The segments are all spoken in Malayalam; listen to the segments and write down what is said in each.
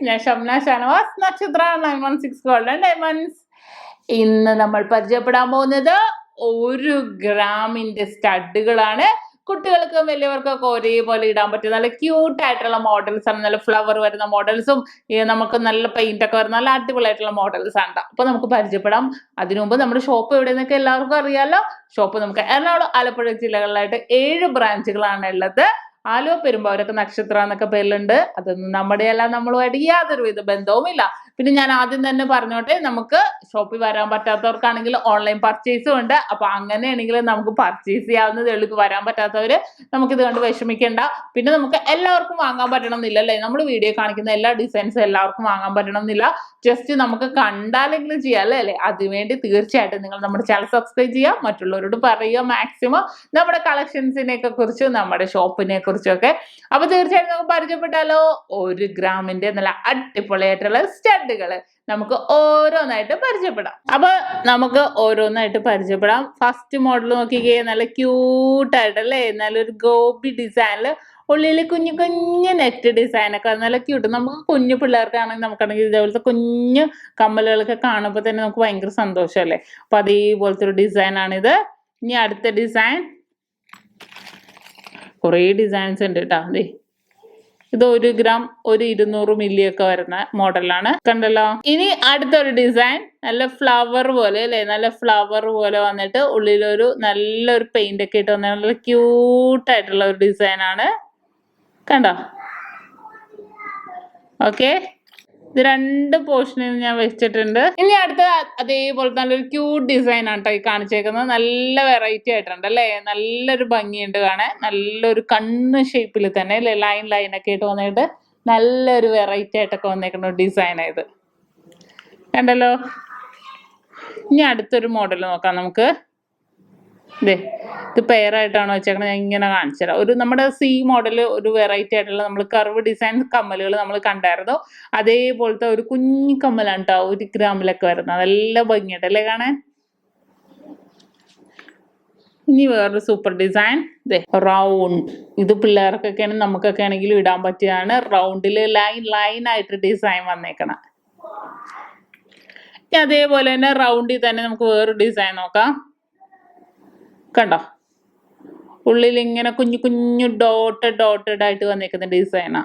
ഞാൻ ഷംന ഷാനവാസ്, നക്ഷത്ര 916 Gold&Diamonds. ഇന്ന് നമ്മൾ പരിചയപ്പെടാൻ പോകുന്നത് 1 ഗ്രാമിന്റെ സ്റ്റഡുകളാണ്. കുട്ടികൾക്കും വലിയവർക്കൊക്കെ ഒരേപോലെ ഇടാൻ പറ്റും. നല്ല ക്യൂട്ട് ആയിട്ടുള്ള മോഡൽസ് ആണ്. നല്ല ഫ്ലവർ വരുന്ന മോഡൽസും നമുക്ക് നല്ല പെയിന്റ് ഒക്കെ വരുന്ന നല്ല അടിപൊളിയായിട്ടുള്ള മോഡൽസ് ആണ്. അപ്പൊ നമുക്ക് പരിചയപ്പെടാം. അതിനു മുമ്പ് നമ്മുടെ ഷോപ്പ് എവിടെയെന്നൊക്കെ എല്ലാവർക്കും അറിയാലോ. ഷോപ്പ് നമുക്ക് എറണാകുളം, ആലപ്പുഴ ജില്ലകളിലായിട്ട് 7 ബ്രാഞ്ചുകളാണ് ഉള്ളത്. ആലുവ, പെരുമ്പാവൂരൊക്കെ നക്ഷത്ര എന്നൊക്കെ പേരിലുണ്ട്. അതൊന്നും നമ്മുടെ എല്ലാം നമ്മളുമായിട്ട് യാതൊരുവിധ ബന്ധവുമില്ല. പിന്നെ ഞാൻ ആദ്യം തന്നെ പറഞ്ഞോട്ടെ, നമുക്ക് ഷോപ്പിൽ വരാൻ പറ്റാത്തവർക്കാണെങ്കിൽ ഓൺലൈൻ പർച്ചേസും ഉണ്ട്. അപ്പൊ അങ്ങനെയാണെങ്കിൽ നമുക്ക് പർച്ചേസ് ചെയ്യാവുന്നതേ ഉള്ളൂ. വരാൻ പറ്റാത്തവര് നമുക്കിത് കണ്ട് വിഷമിക്കേണ്ട. പിന്നെ നമുക്ക് എല്ലാവർക്കും വാങ്ങാൻ പറ്റണം എന്നില്ല അല്ലേ. നമ്മൾ വീഡിയോ കാണിക്കുന്ന എല്ലാ ഡിസൈൻസും എല്ലാവർക്കും വാങ്ങാൻ പറ്റണം എന്നില്ല. ജസ്റ്റ് നമുക്ക് കണ്ടാലെങ്കിലും ചെയ്യാം അല്ലേ. അതിനുവേണ്ടി തീർച്ചയായിട്ടും നിങ്ങൾ നമ്മുടെ ചാനൽ സബ്സ്ക്രൈബ് ചെയ്യുക, മറ്റുള്ളവരോട് പറയുക മാക്സിമം നമ്മുടെ കളക്ഷൻസിനെയൊക്കെ കുറിച്ചും നമ്മുടെ ഷോപ്പിനെ കുറിച്ചൊക്കെ. അപ്പൊ തീർച്ചയായിട്ടും നമുക്ക് പരിചയപ്പെട്ടാലോ. 1 ഗ്രാമിന്റെ നല്ല അടിപൊളിയായിട്ടുള്ള സ്റ്റഡുകള് നമുക്ക് ഓരോന്നായിട്ട് പരിചയപ്പെടാം. അപ്പൊ നമുക്ക് ഓരോന്നായിട്ട് പരിചയപ്പെടാം. ഫസ്റ്റ് മോഡൽ നോക്കിക്കേ, നല്ല ക്യൂട്ടായിട്ടല്ലേ, നല്ലൊരു ഗോപി ഡിസൈനില് ഉള്ളിൽ കുഞ്ഞു കുഞ്ഞു നെറ്റ് ഡിസൈനൊക്കെ നല്ല ക്യൂട്ട്. നമുക്ക് കുഞ്ഞു പിള്ളേർക്കാണെങ്കിൽ നമുക്കാണെങ്കിൽ ഇതേപോലത്തെ കുഞ്ഞു കമ്മലുകളൊക്കെ കാണുമ്പോൾ തന്നെ നമുക്ക് ഭയങ്കര സന്തോഷമല്ലേ. അപ്പൊ അതേപോലത്തെ ഒരു ഡിസൈനാണിത്. ഇനി അടുത്ത ഡിസൈൻ, കുറേ ഡിസൈൻസ് ഉണ്ട് കേട്ടോ. അതെ, ഇത് 1 ഗ്രാം 200 മില്ലി ഒക്കെ വരുന്ന മോഡലാണ്, കണ്ടല്ലോ. ഇനി അടുത്തൊരു ഡിസൈൻ, നല്ല ഫ്ലവർ പോലെ അല്ലേ, നല്ല ഫ്ലവർ പോലെ വന്നിട്ട് ഉള്ളിലൊരു നല്ലൊരു പെയിന്റ് ഒക്കെ ഇട്ട് വന്ന നല്ല ക്യൂട്ടായിട്ടുള്ള ഒരു ഡിസൈനാണ്, കണ്ടോ. ഓക്കെ, ഇത് 2 പോർഷനിൽ ഞാൻ വെച്ചിട്ടുണ്ട്. ഇനി അടുത്ത അതേപോലെ നല്ലൊരു ക്യൂട്ട് ഡിസൈൻ ആണ് കേട്ടോ ഈ കാണിച്ചേക്കുന്നത്. നല്ല വെറൈറ്റി ആയിട്ടുണ്ട് അല്ലേ, നല്ലൊരു ഭംഗിയുണ്ട് കാണാൻ. നല്ലൊരു കണ്ണ് ഷേപ്പിൽ തന്നെ അല്ലേ, ലൈനൊക്കെ ഇട്ട് വന്നിട്ട് നല്ലൊരു വെറൈറ്റി ആയിട്ടൊക്കെ വന്നേക്കുന്ന ഒരു ഡിസൈനാണ് ഇത്, കണ്ടല്ലോ. ഇനി അടുത്തൊരു മോഡൽ നോക്കാം നമുക്ക്. ഇത് പെയറായിട്ടാണോ വെച്ചേക്കണത്, ഞാൻ ഇങ്ങനെ കാണിച്ചു തരാം. ഒരു നമ്മുടെ സി മോഡൽ, ഒരു വെറൈറ്റി ആയിട്ടുള്ള നമ്മൾ കർവ് ഡിസൈൻ കമ്മലുകൾ നമ്മൾ കണ്ടായിരുന്നു. അതേപോലത്തെ ഒരു കുഞ്ഞു കമ്മലാണ് കേട്ടോ, 1 ഗ്രാമിലൊക്കെ വരുന്നത്. നല്ല ഭംഗിയുണ്ടല്ലേ കാണാൻ. ഇനി വേറൊരു സൂപ്പർ ഡിസൈൻ, റൗണ്ട്. ഇത് പിള്ളേർക്കൊക്കെ ആണെങ്കിൽ നമുക്കൊക്കെ ആണെങ്കിലും ഇടാൻ പറ്റിയതാണ്. റൗണ്ടില് ലൈൻ ആയിട്ട് ഡിസൈൻ വന്നേക്കണം. അതേപോലെ തന്നെ റൗണ്ടിൽ തന്നെ നമുക്ക് വേറൊരു ഡിസൈൻ നോക്കാം, കണ്ടോ. ഉള്ളിൽ ഇങ്ങനെ കുഞ്ഞു കുഞ്ഞു ഡോട്ടഡ് ആയിട്ട് വന്നേക്കുന്ന ഡിസൈനാ.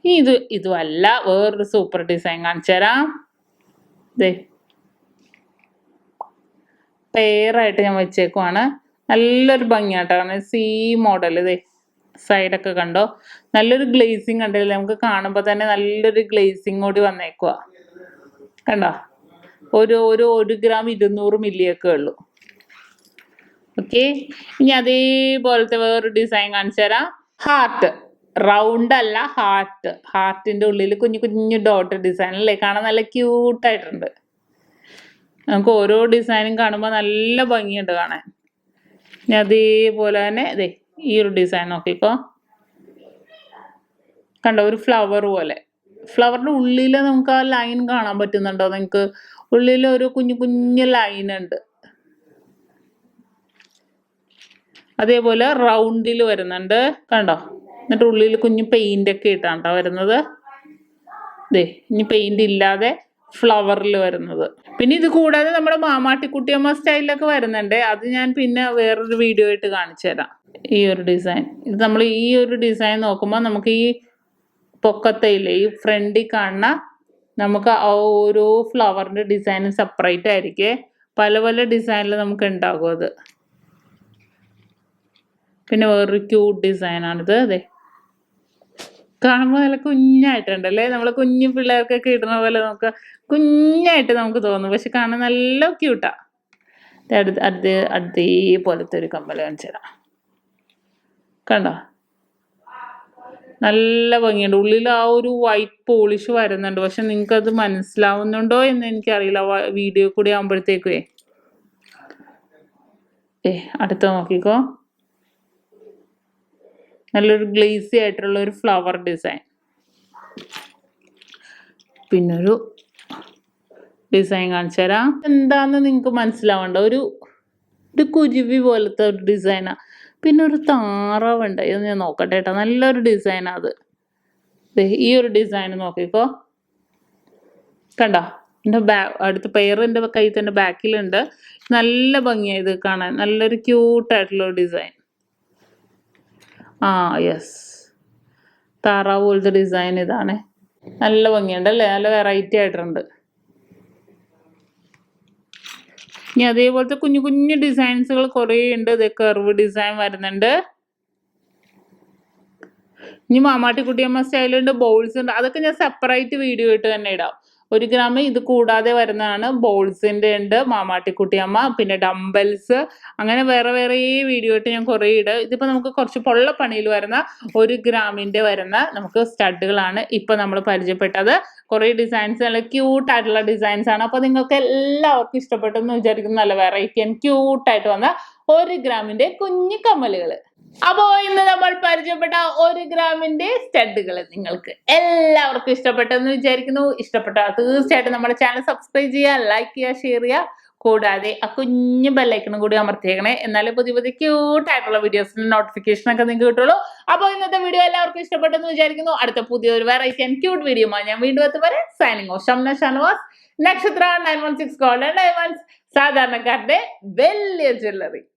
ഇനി ഇതുമല്ല, വേറൊരു സൂപ്പർ ഡിസൈൻ കാണിച്ചു തരാം. പെയറായിട്ട് ഞാൻ വെച്ചേക്കുവാണ്. നല്ലൊരു ഭംഗിയാട്ടോ, കാരണം സി മോഡൽ. സൈഡൊക്കെ കണ്ടോ, നല്ലൊരു ഗ്ലേസിങ് കണ്ടില്ലേ, നമുക്ക് കാണുമ്പോൾ തന്നെ നല്ലൊരു ഗ്ലേസിങ് കൂടി വന്നേക്കുക, കണ്ടോ. ഒരു 1 ഗ്രാം 200 മില്ലിയൊക്കെ ഉള്ളൂ. ഓക്കെ, ഇനി അതേപോലത്തെ വേറൊരു ഡിസൈൻ കാണിച്ചു തരാം. ഹാർട്ട്, റൗണ്ട് അല്ല, ഹാർട്ടിന്റെ ഉള്ളിൽ കുഞ്ഞു കുഞ്ഞു ഡോട്ട് ഡിസൈൻ അല്ലേ, കാണാൻ നല്ല ക്യൂട്ടായിട്ടുണ്ട്. നമുക്ക് ഓരോ ഡിസൈനും കാണുമ്പോൾ നല്ല ഭംഗിയുണ്ട് കാണാൻ. ഇനി അതേപോലെ തന്നെ ഈ ഒരു ഡിസൈൻ നോക്കിക്കോ, കണ്ടോ, ഒരു ഫ്ലവർ പോലെ. ഫ്ലവറിന്റെ ഉള്ളിൽ നമുക്ക് ആ ലൈൻ കാണാൻ പറ്റുന്നുണ്ടോ നിങ്ങൾക്ക്? ഉള്ളിൽ ഒരു കുഞ്ഞു കുഞ്ഞു ലൈൻ ഉണ്ട്. അതേപോലെ റൗണ്ടിൽ വരുന്നുണ്ട്, കണ്ടോ. എന്നിട്ട് ഉള്ളിൽ കുഞ്ഞു പെയിന്റ് ഒക്കെ ഇട്ടാണ് കേട്ടോ വരുന്നത്. ഇനി പെയിന്റ് ഇല്ലാതെ ഫ്ലവറിൽ വരുന്നത്. പിന്നെ ഇത് കൂടാതെ നമ്മുടെ മാമാട്ടിക്കുട്ടിയമ്മ സ്റ്റൈലിലൊക്കെ വരുന്നുണ്ട്. അത് ഞാൻ പിന്നെ വേറൊരു വീഡിയോ ആയിട്ട് കാണിച്ചു തരാം. ഈ ഒരു ഡിസൈൻ, ഇത് നമ്മൾ ഈ ഒരു ഡിസൈൻ നോക്കുമ്പോൾ നമുക്ക് ഈ പൊക്കത്തയില്ലേ, ഈ ഫ്രണ്ടിൽ കാണുന്ന നമുക്ക് ആ ഓരോ ഫ്ലവറിന്റെ ഡിസൈനും സെപ്പറേറ്റ് ആയിരിക്കും. പല പല ഡിസൈനിൽ നമുക്ക് ഉണ്ടാകും അത്. പിന്നെ വേറൊരു ക്യൂട്ട് ഡിസൈനാണിത്. കാണുമ്പോൾ നല്ല കുഞ്ഞായിട്ടുണ്ടല്ലേ, നമ്മളെ കുഞ്ഞു പിള്ളേർക്കൊക്കെ ഇടുന്ന പോലെ നമുക്ക് കുഞ്ഞായിട്ട് നമുക്ക് തോന്നും, പക്ഷെ കാണാൻ നല്ല ക്യൂട്ടാ. അതേപോലത്തെ ഒരു കമ്മൽ കാണിച്ചു തരാം, കണ്ടോ. നല്ല ഭംഗിയുണ്ട്. ഉള്ളിൽ ആ ഒരു വൈറ്റ് പോളിഷ് വരുന്നുണ്ട്, പക്ഷെ നിങ്ങൾക്കത് മനസ്സിലാവുന്നുണ്ടോ എന്ന് എനിക്കറിയില്ല വീഡിയോ കൂടി ആകുമ്പോഴത്തേക്കുവേ. അടുത്ത നോക്കിക്കോ, നല്ലൊരു ഗ്ലേസി ആയിട്ടുള്ള ഒരു ഫ്ലവർ ഡിസൈൻ. പിന്നൊരു ഡിസൈൻ കാണിച്ചു തരാം. എന്താന്ന് നിങ്ങൾക്ക് മനസ്സിലാവണ്ട, ഒരു കുരുവി പോലത്തെ ഒരു ഡിസൈനാണ്. പിന്നെ ഒരു താറാവുണ്ട്. ഇത് ഞാൻ നോക്കട്ടെ കേട്ടോ. നല്ലൊരു ഡിസൈനാണ് അത്. ഈ ഒരു ഡിസൈൻ നോക്കിക്കോ, കണ്ടോ? എൻ്റെ അടുത്ത പെയറിൻ്റെ കയ്യിൽ തന്നെ ബാക്കിലുണ്ട്. നല്ല ഭംഗിയായി ഇത് കാണാൻ. നല്ലൊരു ക്യൂട്ടായിട്ടുള്ള ഡിസൈൻ. യെസ്, താറാവ് പോലത്തെ ഡിസൈൻ ഇതാണ്. നല്ല ഭംഗിയുണ്ട് അല്ലേ? നല്ല വെറൈറ്റി ആയിട്ടുണ്ട്. ഇനി അതേപോലത്തെ കുഞ്ഞു കുഞ്ഞു ഡിസൈൻസുകൾ കുറേ ഉണ്ട്. ഇത് കർവ് ഡിസൈൻ വരുന്നുണ്ട്. ഇനി മാമാട്ടിക്കുട്ടിയമ്മ സ്റ്റൈലുണ്ട്, ബോൾസ് ഉണ്ട്. അതൊക്കെ ഞാൻ സെപ്പറേറ്റ് വീഡിയോ ഇട്ട് തന്നെ ഇടാം. 1 ഗ്രാം ഇത് കൂടാതെ വരുന്നതാണ്. ബോൾസിൻ്റെ ഉണ്ട്, മാമാട്ടിക്കുട്ടിയമ്മ, പിന്നെ ഡംബൽസ്, അങ്ങനെ വേറെ വേറെ വീഡിയോ ഇട്ട് ഞാൻ കുറേ ഇടും. ഇതിപ്പോൾ നമുക്ക് കുറച്ച് പൊള്ളപ്പണിയിൽ വരുന്ന 1 ഗ്രാമിൻ്റെ വരുന്ന നമുക്ക് സ്റ്റഡുകളാണ് ഇപ്പം നമ്മൾ പരിചയപ്പെട്ടത്. കുറേ ഡിസൈൻസ്, നല്ല ക്യൂട്ടായിട്ടുള്ള ഡിസൈൻസ് ആണ്. അപ്പോൾ നിങ്ങൾക്ക് എല്ലാവർക്കും ഇഷ്ടപ്പെട്ടെന്ന് വിചാരിക്കുന്നു. നല്ല വെറൈറ്റി ആൻഡ് ക്യൂട്ടായിട്ട് വന്ന 1 ഗ്രാമിൻ്റെ കുഞ്ഞു കമ്മലുകൾ. അപ്പോൾ ഇന്ന് നമ്മൾ പരിചയപ്പെട്ട 1 ഗ്രാമിൻ്റെ സ്റ്റഡുകൾ നിങ്ങൾക്ക് എല്ലാവർക്കും ഇഷ്ടപ്പെട്ടെന്ന് വിചാരിക്കുന്നു. ഇഷ്ടപ്പെട്ടാൽ തീർച്ചയായിട്ടും നമ്മുടെ ചാനൽ സബ്സ്ക്രൈബ് ചെയ്യുക, ലൈക്ക് ചെയ്യുക, ഷെയർ ചെയ്യുക. കൂടാതെ ആ കുഞ്ഞു ബെല്ലൈക്കണും കൂടി അമർത്തിയേക്കണേ. എന്നാലേ പുതിയ പുതിയ ക്യൂട്ടായിട്ടുള്ള വീഡിയോസിന് നോട്ടിഫിക്കേഷനൊക്കെ നിങ്ങൾക്ക് കിട്ടുള്ളൂ. അപ്പോൾ ഇന്നത്തെ വീഡിയോ എല്ലാവർക്കും ഇഷ്ടപ്പെട്ടെന്ന് വിചാരിക്കുന്നു. അടുത്ത പുതിയൊരു വെറൈറ്റി ആൻഡ് ക്യൂട്ട് വീഡിയോ ഞാൻ വീണ്ടും എത്തുവരെ സൈനിങ് ഓഫ്. ഷംന ഷാനവാസ്, നക്ഷത്ര 916 ഗോൾഡ് ആൻഡ് ഡയമണ്ട്സ്, സാധാരണക്കാരുടെ വലിയ ജ്വല്ലറി.